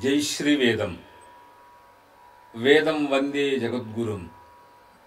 జై శ్రీ వేదం వేదం వందే జగద్గురుం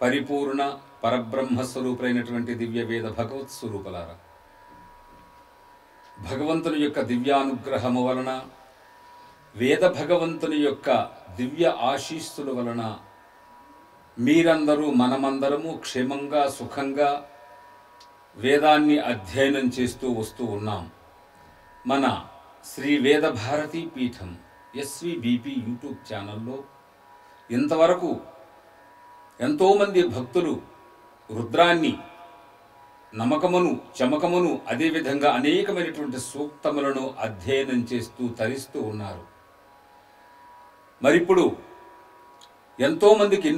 పరిపూర్ణ పరబ్రహ్మ స్వరూపులైనటువంటి దివ్య వేద భగవత్ స్వరూపులారా, భగవంతుని యొక్క దివ్యానుగ్రహము వలన, వేద భగవంతుని యొక్క దివ్య ఆశీస్సుల వలన మీరందరూ మనమందరము క్షేమంగా సుఖంగా వేదాన్ని అధ్యయనం చేస్తూ వస్తూ ఉన్నాం. మన శ్రీ వేద భారతీ పీఠం ఎస్విబిపి యూట్యూబ్ ఛానల్లో ఇంతవరకు ఎంతోమంది భక్తులు రుద్రాన్ని నమకమును చమకమును అదేవిధంగా అనేకమైనటువంటి సూక్తములను అధ్యయనం చేస్తూ తరిస్తూ ఉన్నారు. మరిప్పుడు ఎంతోమందికి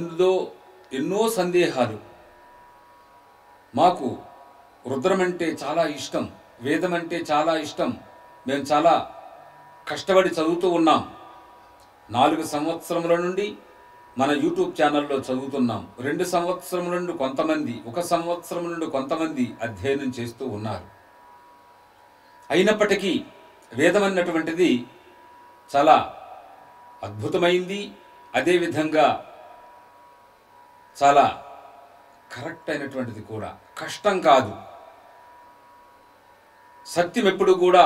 ఎన్నో సందేహాలు. మాకు రుద్రమంటే చాలా ఇష్టం, వేదం అంటే చాలా ఇష్టం, మేము చాలా కష్టపడి చదువుతూ ఉన్నాం, 4 సంవత్సరముల నుండి మన యూట్యూబ్ ఛానల్లో చదువుతున్నాం, 2 సంవత్సరముల నుండి కొంతమంది, 1 సంవత్సరం నుండి కొంతమంది అధ్యయనం చేస్తూ ఉన్నారు. అయినప్పటికీ వేదం అన్నటువంటిది చాలా అద్భుతమైంది, అదేవిధంగా చాలా కరెక్ట్ అయినటువంటిది కూడా. కష్టం కాదు, సత్యం ఎప్పుడు కూడా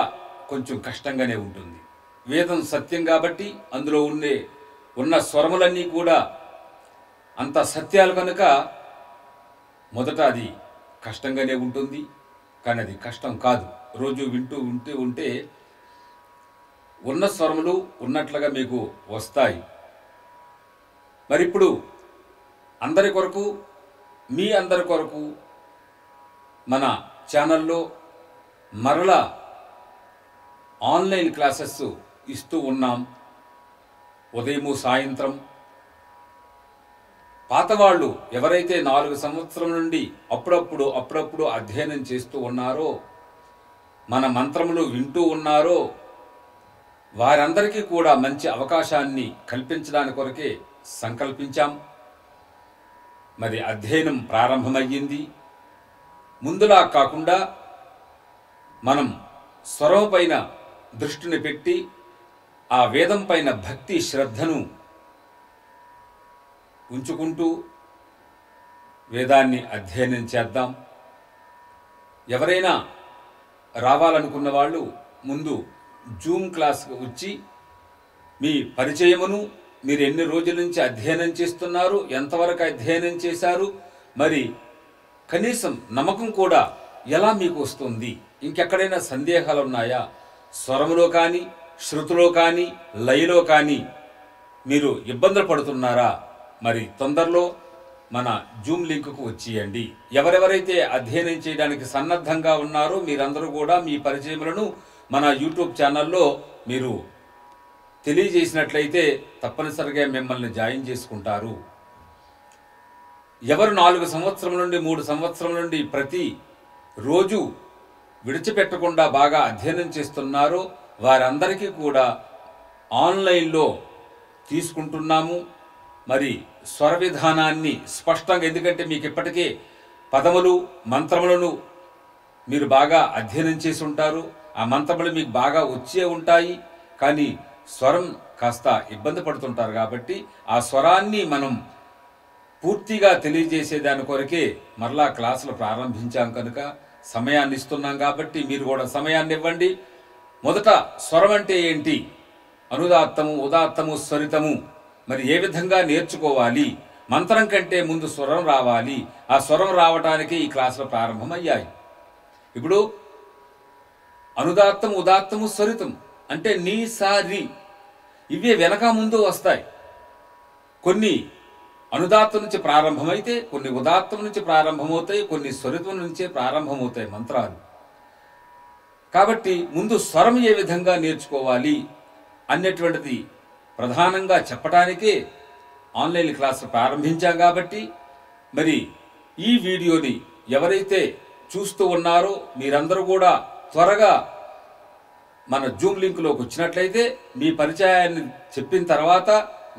కొంచెం కష్టంగానే ఉంటుంది. వేదం సత్యం కాబట్టి అందులో ఉన్న స్వరములన్నీ కూడా అంత సత్యాలు కనుక మొదట అది కష్టంగానే ఉంటుంది, కానీ అది కష్టం కాదు. రోజు వింటూ ఉంటే ఉన్న స్వరములు ఉన్నట్లుగా మీకు వస్తాయి. మరిప్పుడు అందరి కొరకు, మీ అందరి కొరకు మన ఛానల్లో మరలా ఆన్లైన్ క్లాసెస్ ఇస్తూ ఉన్నాం. ఉదయము సాయంత్రం పాతవాళ్ళు ఎవరైతే 4 సంవత్సరం నుండి అప్పుడప్పుడు అధ్యయనం చేస్తూ ఉన్నారో, మన మంత్రములు వింటూ ఉన్నారో, వారందరికీ కూడా మంచి అవకాశాన్ని కల్పించడానికి కొరకే సంకల్పించాం. మరి అధ్యయనం ప్రారంభమయ్యింది. ముందులా కాకుండా మనం స్వరం పైన దృష్టిని పెట్టి ఆ వేదం పైన భక్తి శ్రద్ధను ఉంచుకుంటూ వేదాన్ని అధ్యయనం చేద్దాం. ఎవరైనా రావాలనుకున్న వాళ్ళు ముందు జూమ్ క్లాస్కి వచ్చి మీ పరిచయమును, మీరు ఎన్ని రోజుల నుంచి అధ్యయనం చేస్తున్నారు, ఎంతవరకు అధ్యయనం చేశారు, మరి కనీసం నమ్మకం కూడా ఎలా మీకు వస్తుంది, ఇంకెక్కడైనా సందేహాలు ఉన్నాయా, స్వరములో కానీ శృతిలో కానీ లయలో కానీ మీరు ఇబ్బందులు పడుతున్నారా, మరి తొందరలో మన జూమ్ లింకుకు వచ్చేయండి. ఎవరెవరైతే అధ్యయనం చేయడానికి సన్నద్ధంగా ఉన్నారో మీరందరూ కూడా మీ పరిచయములను మన యూట్యూబ్ ఛానల్లో మీరు తెలియజేసినట్లయితే తప్పనిసరిగా మిమ్మల్ని జాయిన్ చేసుకుంటారు. ఎవరు 4 సంవత్సరం నుండి 3 సంవత్సరం నుండి ప్రతి రోజు విడిచిపెట్టకుండా బాగా అధ్యయనం చేస్తున్నారో వారందరికీ కూడా ఆన్లైన్లో తీసుకుంటున్నాము. మరి స్వర విధానాన్ని స్పష్టంగా, ఎందుకంటే మీకు ఇప్పటికే పదములు మంత్రములను మీరు బాగా అధ్యయనం చేసి ఉంటారు, ఆ మంత్రములు మీకు బాగా వచ్చే ఉంటాయి, కానీ స్వరం కాస్త ఇబ్బంది పడుతుంటారు. కాబట్టి ఆ స్వరాన్ని మనం పూర్తిగా తెలియజేసేదాని కొరకే మరలా క్లాసులు ప్రారంభించాం కనుక సమయాన్ని ఇస్తున్నాం. కాబట్టి మీరు కూడా సమయాన్ని ఇవ్వండి. మొదట స్వరం అంటే ఏంటి, అనుదాత్తము ఉదాత్తము స్వరితము మరి ఏ విధంగా నేర్చుకోవాలి, మంత్రం కంటే ముందు స్వరం రావాలి, ఆ స్వరం రావటానికి ఈ క్లాసులు ప్రారంభమయ్యాయి. ఇప్పుడు అనుదాత్తము ఉదాత్తము స్వరితం అంటే నీ సారి ఇవే వెనక ముందు వస్తాయి. కొన్ని అనుదాత్తం నుంచి ప్రారంభమైతే, కొన్ని ఉదాత్తం నుంచి ప్రారంభమవుతాయి, కొన్ని స్వరితం నుంచే ప్రారంభమవుతాయి మంత్రాలు. కాబట్టి ముందు స్వరం ఏ విధంగా నేర్చుకోవాలి అన్నటువంటిది ప్రధానంగా చెప్పటానికే ఆన్లైన్ క్లాసు ప్రారంభించాం. కాబట్టి మరి ఈ వీడియోని ఎవరైతే చూస్తూ ఉన్నారో మీరందరూ కూడా త్వరగా మన జూమ్ లింకులోకి వచ్చినట్లయితే మీ పరిచయాన్ని చెప్పిన తర్వాత,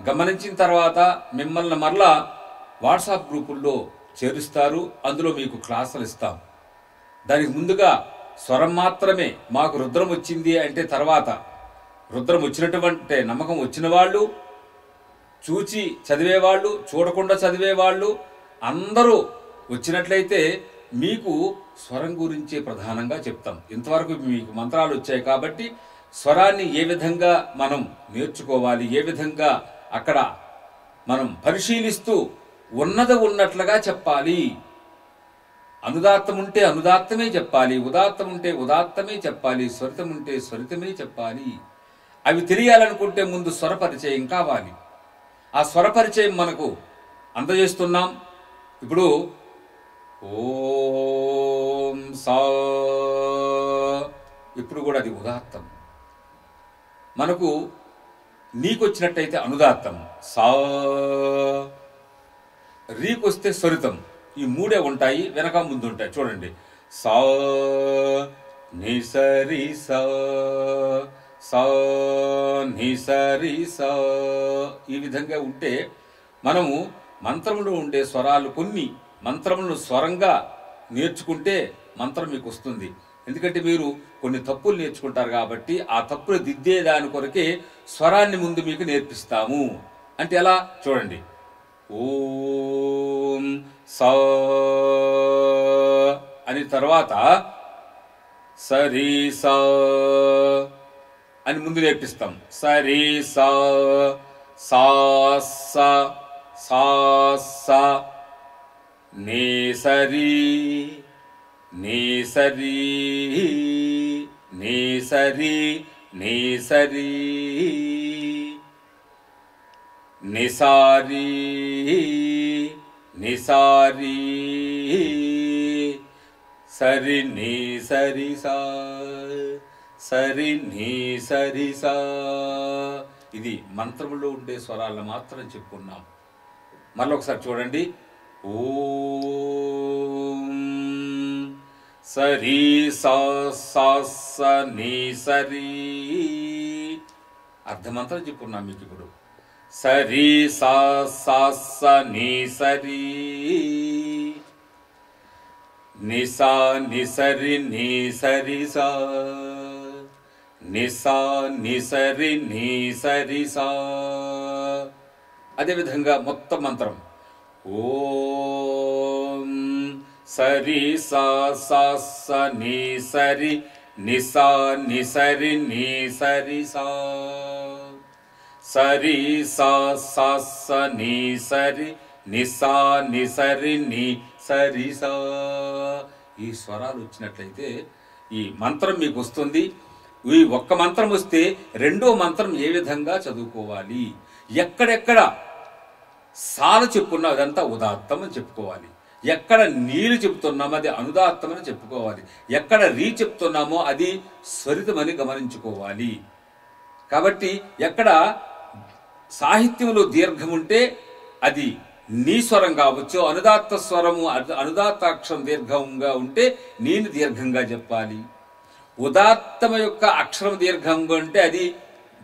గమనించిన తర్వాత మిమ్మల్ని మరలా వాట్సాప్ గ్రూపుల్లో చేరుస్తారు. అందులో మీకు క్లాసులు ఇస్తాం. దానికి ముందుగా స్వరం మాత్రమే, మాకు రుద్రం వచ్చింది అంటే తర్వాత రుద్రం వచ్చినటువంటి నమ్మకం వచ్చిన వాళ్ళు, చూచి చదివేవాళ్ళు, చూడకుండా చదివేవాళ్ళు అందరూ వచ్చినట్లయితే మీకు స్వరం గురించే ప్రధానంగా చెప్తాం. ఇంతవరకు మీకు మంత్రాలు వచ్చాయి కాబట్టి స్వరాన్ని ఏ విధంగా మనం నేర్చుకోవాలి, ఏ విధంగా అక్కడ మనం పరిశీలిస్తూ ఉన్నట్లుగా చెప్పాలి. అనుదాత్తం ఉంటే అనుదాత్తమే చెప్పాలి, ఉదాత్తం ఉంటే ఉదాత్తమే చెప్పాలి, స్వరితం ఉంటే స్వరితమే చెప్పాలి. అవి తెలియాలనుకుంటే ముందు స్వర పరిచయం కావాలి. ఆ స్వర పరిచయం మనకు అందజేస్తున్నాం. ఇప్పుడు ఓం సా, ఇప్పుడు కూడా అది ఉదాత్తం. మనకు నీకొచ్చినట్టయితే అనుదాత్తం, సా. రీకొస్తే స్వరితం. ఈ మూడే ఉంటాయి, వెనక ముందు ఉంటాయి. చూడండి, సా ని సరి సా, సా ని సరి సా. ఈ విధంగా ఉంటే మనము మంత్రంలో ఉండే స్వరాలు కొన్ని మంత్రములను స్వరంగా నేర్చుకుంటే మంత్రం మీకు వస్తుంది. ఎందుకంటే మీరు కొన్ని తప్పులు నేర్చుకుంటారు కాబట్టి ఆ తప్పులు దిద్దే దాని కొరకే స్వరాన్ని ముందు మీకు నేర్పిస్తాము. అంటే ఎలా చూడండి, ఓం సా అని తర్వాత సరి సా అని ముందు నేర్పిస్తాం. సరి సా, సా సా, సా సా, నే సరి, నే సరి, నే సరి, నే సరి, నిసారి, నిసారి, సరి ని సరి సా, సరి ని సరి సా. ఇది మంత్రములో ఉండే స్వరాలను మాత్రం చెప్పుకున్నాం. మరొకసారి చూడండి, ఓం సరి సా సా స ని సరి. అర్ధమంత్రం చెప్పుకున్నాం మీకు. ఇప్పుడు సరి సా సా స ని సరి, నిసా నిసరి ని సరి సా, నిసా నిసరి ని సరి సా. అదేవిధంగా మొత్తం మంత్రం ఓం సరి సా సా స ని సరి, నిసా నిసరి ని సరి సా, సరి సా సా స ని సరి, నిసా నిసరి ని సరి సా. ఈ స్వరాలు వచ్చినట్లయితే ఈ మంత్రం మీకు వస్తుంది. ఈ ఒక్క మంత్రం వస్తే రెండో మంత్రం ఏ విధంగా చదువుకోవాలి, ఎక్కడెక్కడ సాలు చెప్పుకున్నా అదంతా ఉదాత్తం అని చెప్పుకోవాలి, ఎక్కడ నీరు చెప్తున్నామో అది అనుదాత్తం అని చెప్పుకోవాలి, ఎక్కడ రీ చెప్తున్నామో అది స్వరితమని గమనించుకోవాలి. కాబట్టి ఎక్కడ సాహిత్యంలో దీర్ఘం ఉంటే అది నీ స్వరం కావచ్చు, అనుదాత్త స్వరము అనుదాత్తాక్షరం దీర్ఘంగా ఉంటే నేను దీర్ఘంగా చెప్పాలి, ఉదాత్తమ యొక్క అక్షరం దీర్ఘంగా ఉంటే అది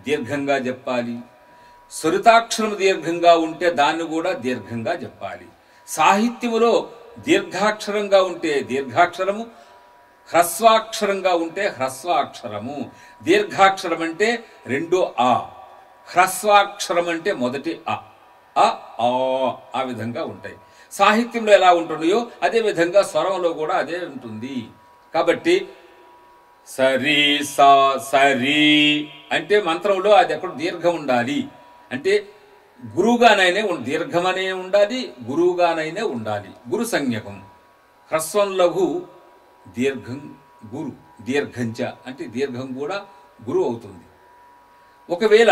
దీర్ఘంగా చెప్పాలి, స్వరితాక్షరం దీర్ఘంగా ఉంటే దాన్ని కూడా దీర్ఘంగా చెప్పాలి. సాహిత్యములో దీర్ఘాక్షరంగా ఉంటే దీర్ఘాక్షరము, హ్రస్వాక్షరంగా ఉంటే హ్రస్వాక్షరము. దీర్ఘాక్షరం అంటే రెండు ఆ, హ్రస్వాక్షరం అంటే మొదటి ఆ, ఆ ఆ విధంగా ఉంటాయి. సాహిత్యంలో ఎలా ఉంటున్నాయో అదే విధంగా స్వరంలో కూడా అదే ఉంటుంది. కాబట్టి సరి సా సరి అంటే మంత్రంలో అది ఎక్కడ దీర్ఘం ఉండాలి అంటే గురువుగానైనా దీర్ఘమనే ఉండాలి, గురువుగానైనా ఉండాలి. గురు సంజ్ఞకం హ్రస్వం లఘు దీర్ఘం గురు, దీర్ఘంచ అంటే దీర్ఘం కూడా గురువు అవుతుంది. ఒకవేళ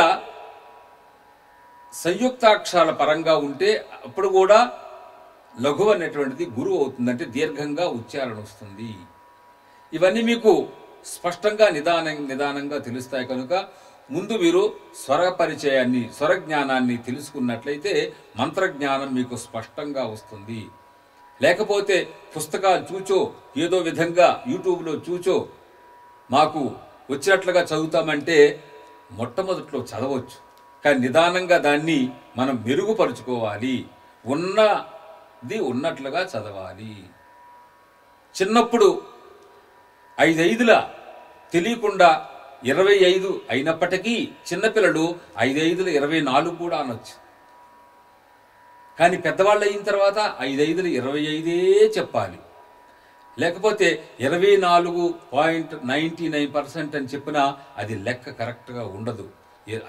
సంయుక్తాక్షరాల పరంగా ఉంటే అప్పుడు కూడా లఘు అనేటువంటిది గురువు అవుతుంది, అంటే దీర్ఘంగా ఉచ్చారణ వస్తుంది. ఇవన్నీ మీకు స్పష్టంగా నిదానంగా తెలుస్తాయి. కనుక ముందు మీరు స్వర పరిచయాన్ని, స్వర జ్ఞానాన్ని తెలుసుకున్నట్లయితే మంత్రజ్ఞానం మీకు స్పష్టంగా వస్తుంది. లేకపోతే పుస్తకాలు చూచో ఏదో విధంగా యూట్యూబ్లో చూచో మాకు వచ్చినట్లుగా చదువుతామంటే మొట్టమొదట్లో చదవచ్చు, కానీ నిదానంగా దాన్ని మనం మెరుగుపరుచుకోవాలి. ఉన్నది ఉన్నట్లుగా చదవాలి. చిన్నప్పుడు 5 తెలియకుండా 25 అయినప్పటికీ చిన్నపిల్లలు 5 24 కూడా అనొచ్చు. కానీ పెద్దవాళ్ళు అయిన తర్వాత 5 25 చెప్పాలి. లేకపోతే 24.99% అని చెప్పినా అది లెక్క కరెక్ట్గా ఉండదు.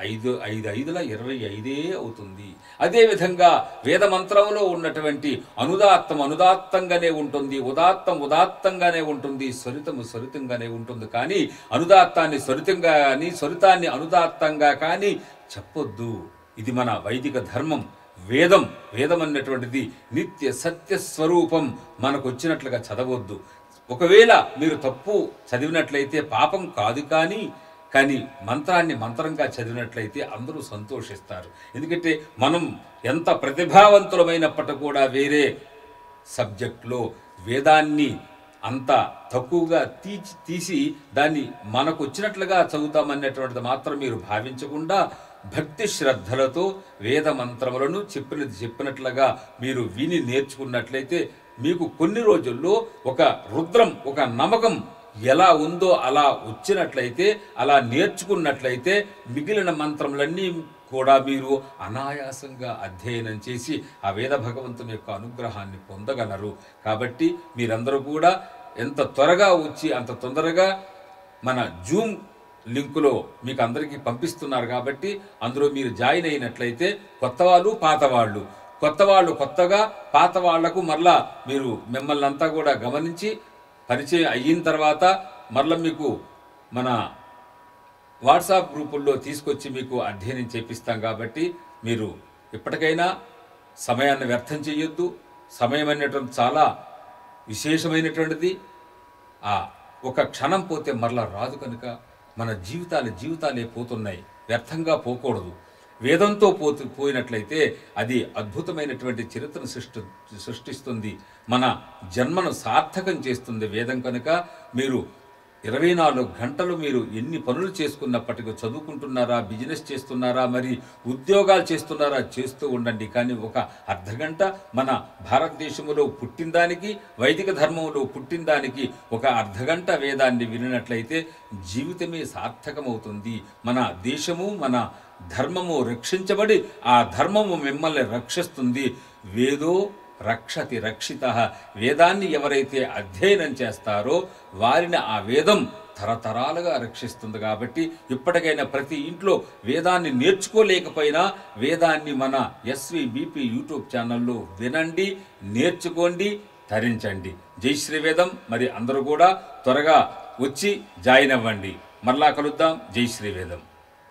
5 25 అవుతుంది. అదేవిధంగా వేదమంత్రంలో ఉన్నటువంటి అనుదాత్తంగానే ఉంటుంది, ఉదాత్తంగానే ఉంటుంది, స్వరితంగానే ఉంటుంది. కానీ అనుదాత్తాన్ని స్వరితంగా కానీ స్వరితాన్ని అనుదాత్తంగా కానీ చెప్పొద్దు. ఇది మన వైదిక ధర్మం. వేదం అన్నటువంటిది నిత్య సత్య స్వరూపం. మనకు వచ్చినట్లుగా చదవద్దు. ఒకవేళ మీరు తప్పు చదివినట్లయితే పాపం కాదు, కానీ మంత్రంగా చదివినట్లయితే అందరూ సంతోషిస్తారు. ఎందుకంటే మనం ఎంత ప్రతిభావంతులమైనప్పటికీ కూడా వేరే సబ్జెక్ట్లో వేదాన్ని అంత తక్కువగా తీసి దాన్ని మనకు వచ్చినట్లుగా చదువుతామనేటువంటిది మాత్రం మీరు భావించకుండా భక్తి శ్రద్ధలతో వేద మంత్రములను చెప్పినట్లుగా మీరు విని నేర్చుకున్నట్లయితే మీకు కొన్ని రోజుల్లో ఒక రుద్రం, ఒక నమ్మకం ఎలా ఉందో అలా వచ్చినట్లయితే, అలా నేర్చుకున్నట్లయితే మిగిలిన మంత్రములన్నీ కూడా మీరు అనాయాసంగా అధ్యయనం చేసి ఆ వేద భగవంతుని యొక్క అనుగ్రహాన్ని పొందగలరు. కాబట్టి మీరందరూ కూడా ఎంత త్వరగా వచ్చి అంత తొందరగా మన జూమ్ లింకులో మీకు అందరికీ పంపిస్తున్నారు. కాబట్టి అందులో మీరు జాయిన్ అయినట్లయితే కొత్త వాళ్ళు కొత్తగా, పాత వాళ్లకు మరలా మీరు మిమ్మల్ని అంతా కూడా గమనించి పరిచయం అయిన తర్వాత మరలా మీకు మన వాట్సాప్ గ్రూపుల్లో తీసుకొచ్చి మీకు అధ్యయనం చేపిస్తాం. కాబట్టి మీరు ఇప్పటికైనా సమయాన్ని వ్యర్థం చేయొద్దు. సమయం అనేటువంటి చాలా విశేషమైనటువంటిది. ఒక క్షణం పోతే మరలా రాదు. కనుక మన జీవితాలే పోతున్నాయి, వ్యర్థంగా పోకూడదు. వేదంతో పోయినట్లయితే అది అద్భుతమైనటువంటి చరిత్రను సృష్టిస్తుంది, మన జన్మను సార్థకం చేస్తుంది వేదం. కనుక మీరు 24 గంటలు మీరు ఎన్ని పనులు చేసుకున్నప్పటికీ, చదువుకుంటున్నారా, బిజినెస్ చేస్తున్నారా, మరి ఉద్యోగాలు చేస్తున్నారా, చేస్తూ ఉండండి. కానీ ఒక అర్ధగంట మన భారతదేశంలో పుట్టిన దానికి, వైదిక ధర్మంలో పుట్టిన దానికి ఒక అర్ధగంట వేదాన్ని వినినట్లయితే జీవితమే సార్థకమవుతుంది. మన దేశము, మన ధర్మము రక్షించబడి ఆ ధర్మము మిమ్మల్ని రక్షిస్తుంది. వేదో రక్షతి రక్షిత. వేదాన్ని ఎవరైతే అధ్యయనం చేస్తారో వారిని ఆ వేదం తరతరాలుగా రక్షిస్తుంది. కాబట్టి ఇప్పటికైనా ప్రతి ఇంట్లో వేదాన్ని నేర్చుకోలేకపోయినా వేదాన్ని మన SVBP యూట్యూబ్ ఛానల్లో వినండి, నేర్చుకోండి, ధరించండి. జై శ్రీవేదం. మరి అందరూ కూడా త్వరగా వచ్చి జాయిన్ అవ్వండి. మరలా కలుద్దాం. జై శ్రీవేదం.